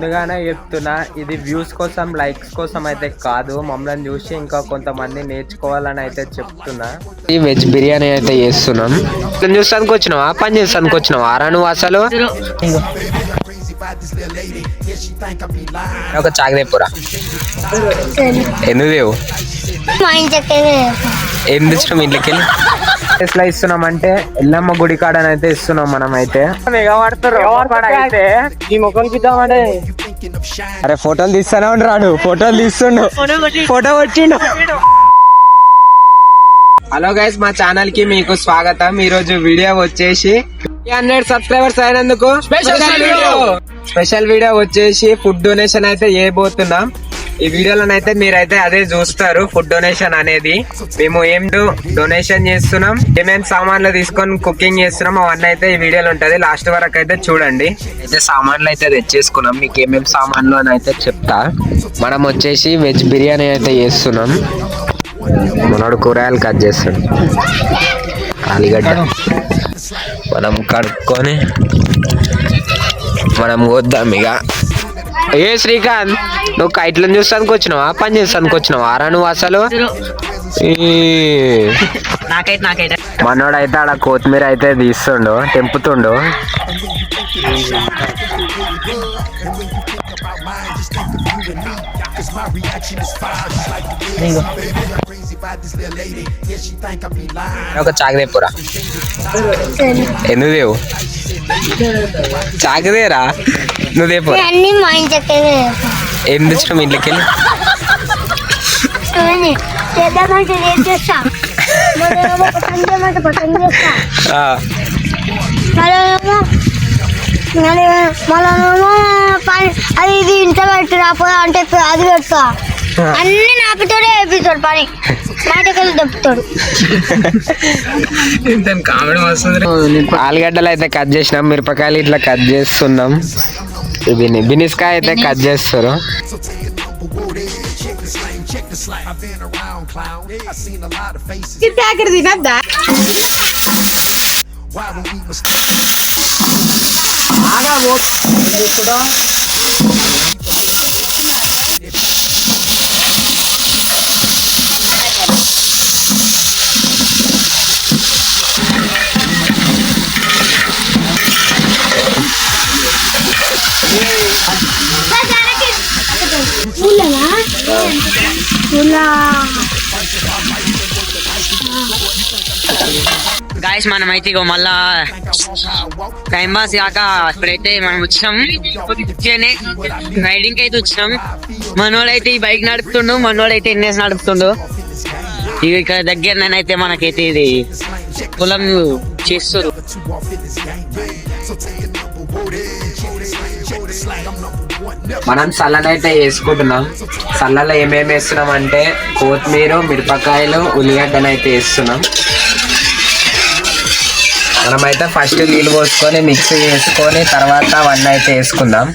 ముందుగానే చెప్తున్నా, ఇది వ్యూస్ కోసం లైక్స్ కోసం అయితే కాదు, మమ్మల్ని చూసి ఇంకా కొంతమంది నేర్చుకోవాలని అయితే చెప్తున్నా. ఈ వెజ్ బిర్యానీ అయితే చేస్తున్నాం. చూస్తానికి వచ్చినావా, పని చేస్తానికి వచ్చినావా ఆరా నువ్వు అసలు? ఒక చాకదేపురా ఎందుకు దేవు ఏం తెచ్చినాం ఇంట్లోకి వెళ్ళి ఎట్లా ఇస్తున్నాం అంటే ఎల్లమ్మ గుడి కాడనైతే ఇస్తున్నాం మనం అయితే. అరే ఫోటోలు తీస్తానే ఉండరాడు, ఫోటోలు తీస్తుండు, ఫోటో వచ్చిండు. హలో గైస్, మా ఛానల్ కి మీకు స్వాగతం. ఈ రోజు వీడియో వచ్చేసి 300 సబ్స్క్రైబర్స్ అయినందుకు స్పెషల్ వీడియో వచ్చేసి ఫుడ్ డొనేషన్ అయితే చేయబోతున్నాం. ఈ వీడియోలోనైతే మీరైతే అదే చూస్తారు, ఫుడ్ డొనేషన్ అనేది. మేము ఏం డొనేషన్ చేస్తున్నాం, ఏమేమి సామాన్లు తీసుకొని కుకింగ్ చేస్తున్నాం అవన్నీ అయితే ఈ వీడియోలో ఉంటది. లాస్ట్ వరకు అయితే చూడండి. అయితే సామాన్లు అయితే తెచ్చేసుకున్నాం, మీకు ఏమేమి సామాన్లు అని అయితే చెప్తా. మనం వచ్చేసి వెజ్ బిర్యానీ అయితే చేస్తున్నాం. మనోడు కూరగాయలు కట్ చేస్తాడు, ఆలుగడ్డ మనం కడుక్కొని మనం వద్దాం ఇక. ఏ శ్రీకాంత్, నువ్వు కైట్లను చూస్తానికి వచ్చినావా, పని చేస్తానికి వచ్చినావా ఆరా నువ్వు అసలు? మనోడైతే ఆడ కొత్తిమీర అయితే తీస్తుండు, తెంపుతుండు. ఒక చాకదేపురా ఎందుకు దేవు చాకదేరా నువ్వు దేపు. ఏం తెచ్చినాం ఇంట్లోకి వెళ్ళి? అది ఇది ఇంట్లో పెట్టి రాపోదా అంటే అది పెడతా, అన్ని నాపితోడే వేపిస్తాడు పని, మాటకెళ్ళి దెప్పుతాడు. ఆలుగడ్డలు అయితే కట్ చేసినాం, మిరపకాయలు ఇట్లా కట్ చేస్తున్నాం. బినిస్కాయ అయితే కట్ చేస్తారు. తినద్దా గాయస్, మనమైతే ఇగో మళ్ళా టైం పాస్ కాక ఇప్పుడైతే మనం వచ్చినాం రైడింగ్ అయితే వచ్చినాం. మనోడైతే ఈ బైక్ నడుపుతుండు, మనోడైతే ఎన్ఎస్ నడుపుతుండు. ఇక ఇక్కడ దగ్గర నేనైతే మనకైతే ఇది పొలం చేస్తారు. మనం సల్లనైతే వేసుకుంటున్నాం. సల్లలో ఏమేమి వేస్తున్నాం అంటే కొత్తిమీర, మిరపకాయలు, ఉల్లిగడ్డనైతే వేస్తున్నాం. మనమైతే ఫస్ట్ నీళ్ళు పోసుకొని మిక్సీ చేసుకొని తర్వాత అవన్నీ అయితే వేసుకుందాం.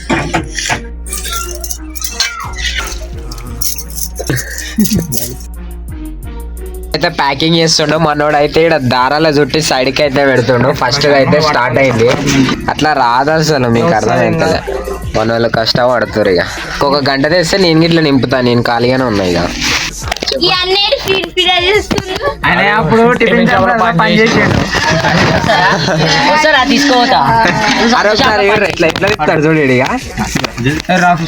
అయితే ప్యాకింగ్ చేస్తుండు మనోడు. అయితే ఇక్కడ దారాల చుట్టి సైడ్కి అయితే పెడుతుండు. ఫస్ట్ అయితే స్టార్ట్ అయింది, అట్లా రాదు అసలు, మీకు అర్థమైంది. మన వాళ్ళు కష్టపడుతారు. ఇక ఒక గంట తెస్తే నేను ఇట్లా నింపుతాను, నేను ఖాళీగానే ఉన్నా. ఇక ఎట్లా ఎట్లా తిప్పుతాడు చూడు. ఇక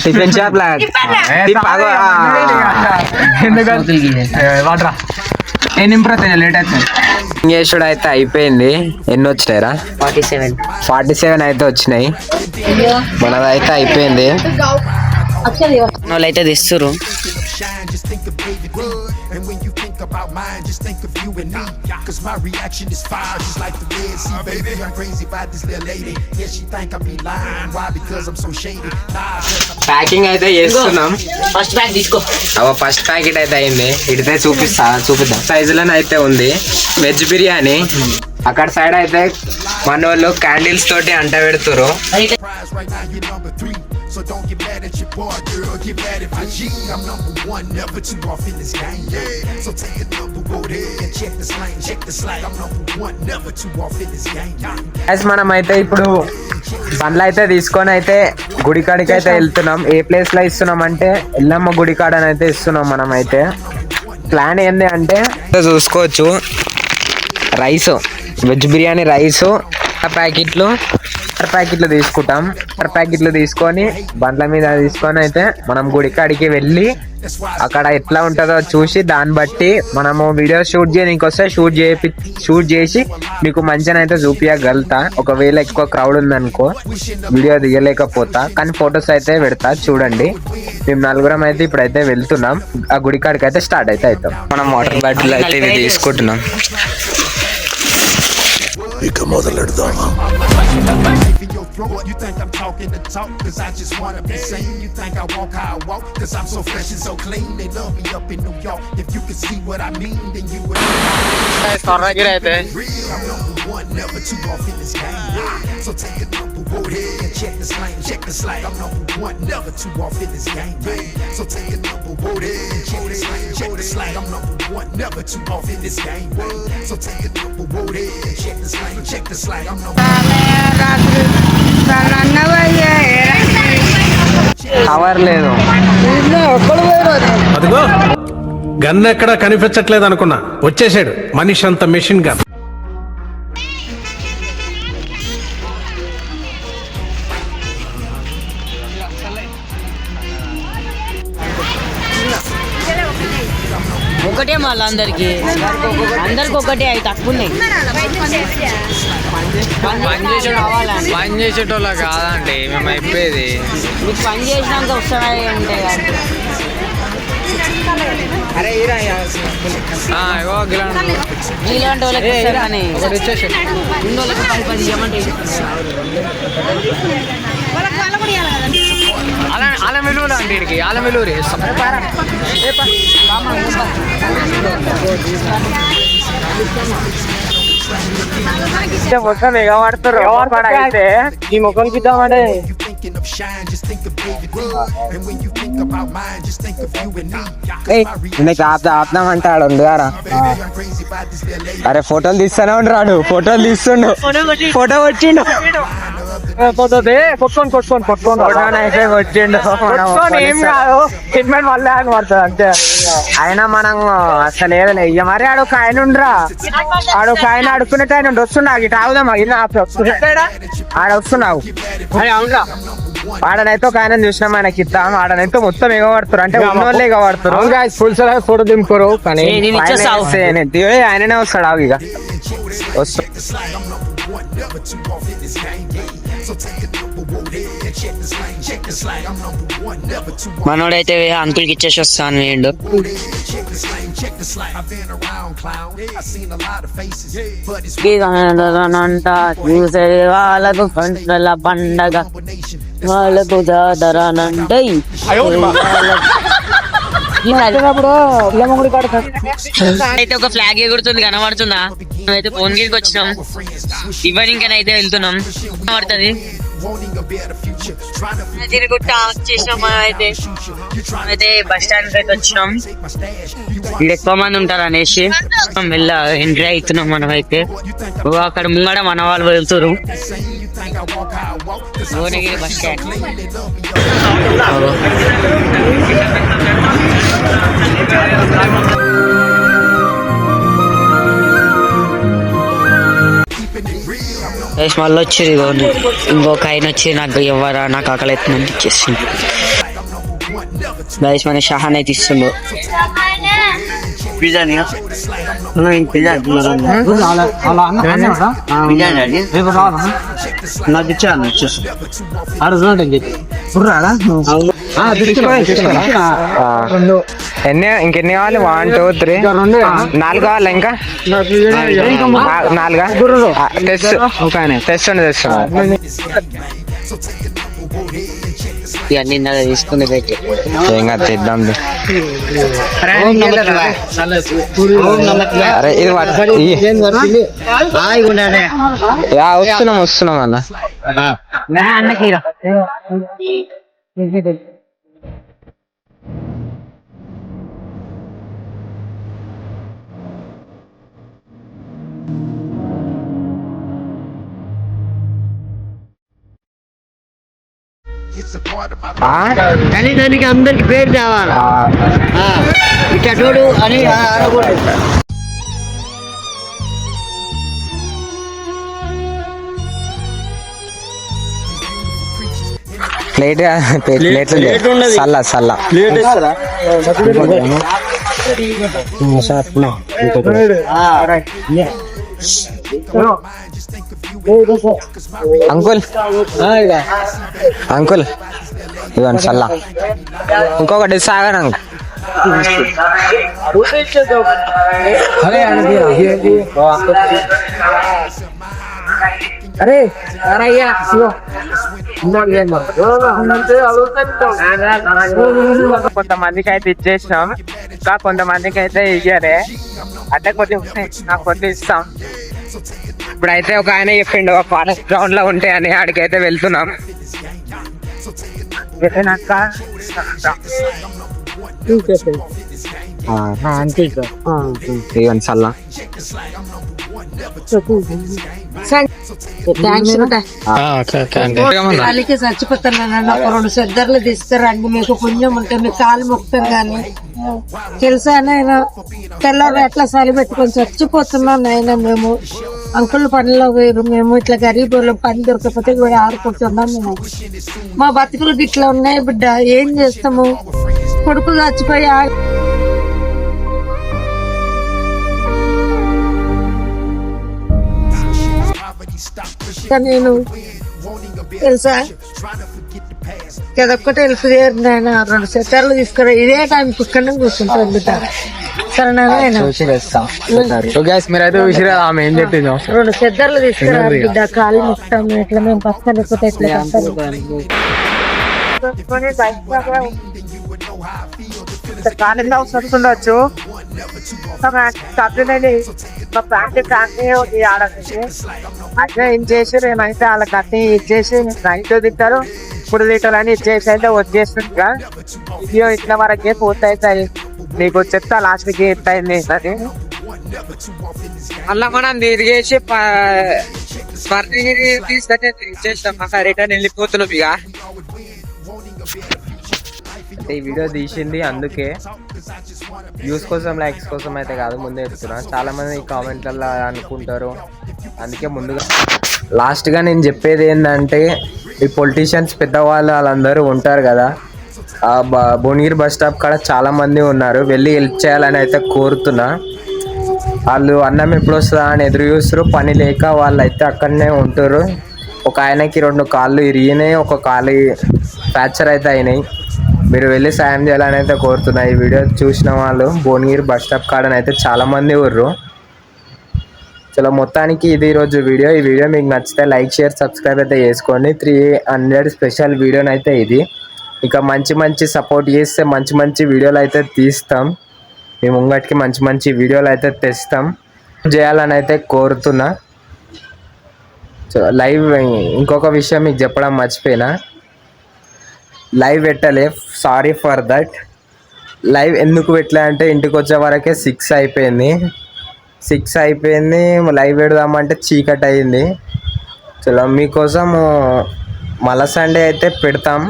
టిఫిన్ షాప్ చేసుడు అయితే అయిపోయింది. ఎన్ని వచ్చినాయిరా? 47 అయితే వచ్చినాయి. మనదైతే అయిపోయింది. వాళ్ళైతే తెస్తారు. about mine, just think of you and me, cause my reaction is fire, just like the Red Sea, baby. I'm crazy about this little lady, yeah, she think I be lying, why? Because I'm so shady. Packing అయితే చేస్తున్నాం. First pack తీసుకో. First packet అయితే అయింది. ఇడితే చూపిద్దాం. సైజులోనే అయితే ఉంది veg biryani. అక్కడ side అయితే మన వాళ్ళు క్యాండిల్స్ తోటి అంట పెడుతురు. So don't get mad at your boy, girl, get mad at my G. I'm number one, never too off in this game, yeah. So take a number, go there and check the slang. I'm number one, never too off in this game, yeah. మనం అయితే ఇప్పుడు బండ్లు అయితే తీసుకొని అయితే గుడికాడికి అయితే వెళ్తున్నాం. ఏ place లో ఇస్తున్నాం అంటే ఎల్లమ్మ గుడికాడని అయితే ఇస్తున్నాం. మనం అయితే ప్లాన్ ఏంది అంటే చూసుకోవచ్చు, రైస్, వెజ్ బిర్యానీ రైస్ ప్యాకెట్లు తీసుకుంటాం. ప్యాకెట్లు తీసుకొని బండ్ల మీద తీసుకొని అయితే మనం గుడికాడికి వెళ్ళి అక్కడ ఎట్లా ఉంటుందో చూసి దాన్ని బట్టి మనము వీడియో షూట్ చేయడానికి వస్తే షూట్ చేసి మీకు మంచిగా అయితే చూపించగలుగుతా. ఒకవేళ ఎక్కువ క్రౌడ్ ఉందనుకో వీడియో తీయలేకపోతా, కానీ ఫొటోస్ అయితే పెడతా చూడండి. మేము నలుగురం అయితే ఇప్పుడైతే వెళ్తున్నాం ఆ గుడికాడికి అయితే స్టార్ట్ అయితే అవుతాం. మనం వాటర్ బాటిల్ అయితే ఇవి తీసుకుంటున్నాం. ఇక మొదలెడదామా? Your throat. You think I'm talking the talk, cause I just wanna be seen. You think I walk how I walk, cause I'm so fresh and so clean. They love me up in New York. If you could see what I mean, then you would real. I'm number one, never too off in this game, yeah. So take a number, go ahead and check the slang. I'm number one, never too off in this game, yeah. So take a number, go ahead and check the slang. I'm number one, never too off in this game, yeah. So take a number, go ahead and check the slang. I'm number cover లేదు. అదిగో gun ఎక్కడ కనిపించట్లేదు అనుకున్నా, వచ్చేసాడు మనిషి అంత machine gun. ఒకటే మళ్ళీ అందరికి ఒకటే అవి తక్కువ ఉన్నాయి. పని చేసేటోళ్ళ కాదండి మేము అయిపోయేది. మీకు పని చేసినాక వస్తున్నాయి ఉంటాయి కదా. ఇలాంటి వాళ్ళకి ఇస్తారు కానీ ఉన్నోళ్ళకి 10 ఇవ్వమంటే అలా వెలుగురు అండి, ఇడికి అలా వెలుగురు మొత్తం ఎగబడతారు. అయితే ఈ ముఖం చూద్దామంటే thinking of shine, just think of David Lee. And when you think about mine, just think of you and me. ఆపుదామంటాడు గారా. అరే ఫోటోలు తీస్తానే ఉండరాడు, ఫోటోలు తీస్తుండు, ఫోటో వచ్చిండు, ఏం కాదు ట్రీట్మెంట్ వల్ల అని పడుతుంది అంతే. అయినా మనం అసలు ఏదో ఇయ్య మరి ఆడొక ఆయన ఉండరా, ఆడొక ఆయన అడుక్కునేట ఆయన వస్తున్నావు ఇటు ఆగుదాం ఆడ వస్తున్నావు అవునరా. ఆడనైతే ఒక ఆయన చూసినాం ఆయనకి ఇద్దాం, ఆడనైతే మొత్తం ఎగబడుతారు అంటే ఉన్నోళ్ళే ఎగబడుతారు. ఫుల్ సార్ ఫోటో దింపుకోరు కానీ ఆయననే వస్తాడు ఆగు ఇక వస్తా. మనోడైతే అంకుల్కి ఇచ్చేసి వస్తాను వీడు. చూసే వాళ్ళకు పంటల పండగ, వాళ్ళకు జాతరనంటే అయితే ఒక ఫ్లాగ్ ఎగురుతుంది కనబడుతుందా? అయితే ఫోన్ గిరికి వచ్చినాం, ఈవినింగ్ అయితే వెళ్తున్నాం. పడుతుంది వచ్చేసినాం. అయితే బస్ స్టాండ్ అయితే వచ్చినాం. ఇక్కడ ఎక్కువ మంది ఉంటారు అనేసి ఎంట్రీ అవుతున్నాం. మనం అయితే అక్కడ ముంగడ మన వాళ్ళు వెళ్తారు. Bhuvanagiri bus stand. మళ్ళీ వచ్చి ఇంకొక ఆయన వచ్చి నాకు ఎవరా నాకు ఆకలి అవుతుందని ఇచ్చేస్తుంది. గైస్ మన షహాన్ అయితే ఇస్తుండు. నాకు ఇచ్చాను ఇంకెన్ని కావాలి? 1 2 3 4 కావాలి. ఇంకా 4 తెస్తుండే ఇవన్నీ తీసుకుని ఏం కాదు తెద్దాం. అరే ఇది వస్తున్నాం అన్న. It's a part of my కానీ దానికి అందరికి పేరు తేవాలి ఇట్లా చూడు అని అనకూడదు. ప్లేట్ సల్లా సల్లా అంకుల్ అంకుల్ ఇవ్వండి సల్లా ఇంకొకటి సాగర్ అంకుల్ అరే అరయ్యా కొంతమందికి అయితే ఇచ్చేసినాం, ఇంకా కొంతమందికి అయితే ఇయ్యరే, అంటే కొంచెం నాకు కొంచెం ఇస్తాం. ఇప్పుడైతే ఒక ఆయన చెప్పిండు ఫారెస్ట్ గ్రౌండ్ లో ఉంటే అని, ఆడికైతే వెళ్తున్నాం. ఇవ్వండి సల్లా. కాలికి చచ్చిపోతున్నాను, ఒక 2 సెద్దర్లు తీసుకురండి, మీకు పుణ్యం ఉంటే మీ కాలు మొక్కుతారు. కానీ తెలుసా నాయన, తెల్లారు ఎట్లా సరి పెట్టుకొని చచ్చిపోతున్నాం నాయన. మేము అంకుల్ పనిలో వేరు, మేము ఇట్లా గరీబులు పని దొరకకపోతే కూడా ఆడుకుంటున్నాం. మేము మా బతుకులు ఇట్లా ఉన్నాయి బిడ్డ, ఏం చేస్తాము? కొడుకు చచ్చిపోయి నేను తెలుసా అదొక్కటే హెల్ప్ చేయరు నాయన. 2 సెట్టర్లు తీసుకురా, ఇదే టైం ఇక్కడనే కూర్చుంటారు బిడ్డ. సరేనా? 2 సెద్దర్లు తీసుకురా బిడ్డ, కాలు ముక్తాము. ఇట్లా మేము పక్కన లేకపోతే ఎట్లా కాలేజీలో వస్తుండొచ్చు, అయితే ఏం చేసి మేమైతే వాళ్ళకి అన్ని ఇచ్చేసి నైట్ తింటారు, ఇప్పుడు తింటారని ఇచ్చేసి అయితే వచ్చేస్తుందిగా. వీడియో ఇట్లా వరకే పూర్తవుతాయి, నీకు చెప్తా లాస్ట్ కి ఎంత అయింది అది. అలా మనం తిరిగేసి తీసుకొచ్చి ఇచ్చేస్తాం, మాకు రిటర్న్ వెళ్ళిపోతున్నాం ఇక. ఈ వీడియో తీసింది అందుకే, వ్యూస్ కోసం లైక్స్ కోసం అయితే కాదు, ముందే చెప్తున్నా. చాలా మంది కామెంట్లలో అనుకుంటారు, అందుకే ముందుగా లాస్ట్గా నేను చెప్పేది ఏంటంటే, ఈ పొలిటీషియన్స్ పెద్దవాళ్ళు వాళ్ళందరూ ఉంటారు కదా, భువనగిరి బస్ స్టాప్ కాడ చాలా మంది ఉన్నారు, వెళ్ళి హెల్ప్ చేయాలని అయితే కోరుతున్నా. వాళ్ళు అన్నం ఎప్పుడు వస్తుందా అని ఎదురు చూస్తారు, పని లేక వాళ్ళు అయితే అక్కడనే ఉంటారు. ఒక ఆయనకి 2 కాళ్ళు ఇరిగినాయి, ఒక కాలు ఫ్రాక్చర్ అయితే అయినాయి. మీరు వెళ్ళి సాయం చేయాలని అయితే కోరుతున్నా. ఈ వీడియో చూసిన వాళ్ళు భువనగిరి బస్ స్టాప్ కాడనైతే చాలా మంది ఉర్రు. చలో మొత్తానికి ఇది ఈరోజు వీడియో. ఈ వీడియో మీకు నచ్చితే లైక్, షేర్, సబ్స్క్రైబ్ అయితే చేసుకోండి. 300 స్పెషల్ వీడియోనైతే ఇది. ఇంకా మంచి సపోర్ట్ చేస్తే మంచి వీడియోలు అయితే తీస్తాం. మీ ముంగటికి మంచి వీడియోలు అయితే తెస్తాం చేయాలని అయితే కోరుతున్నా. లైవ్ ఇంకొక విషయం మీకు చెప్పడం మర్చిపోయినా, లైవ్ పెట్టలే, సారీ ఫర్ దట్. లైవ్ ఎందుకు పెట్టలే అంటే ఇంటికి వచ్చే వరకే 6 అయిపోయింది. లైవ్ పెడదామంటే చీకటి అయింది. చలో మీకోసం మళ్ళా సండే అయితే పెడతాం,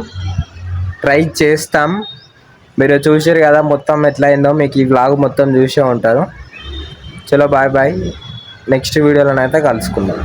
ట్రై చేస్తాం. మీరు చూసారు కదా మొత్తం ఎట్లా అయిందో, మీకు ఈ వ్లాగ్ మొత్తం చూసే ఉంటారు. చలో బాయ్, నెక్స్ట్ వీడియోలోనైతే కలుసుకుందాం.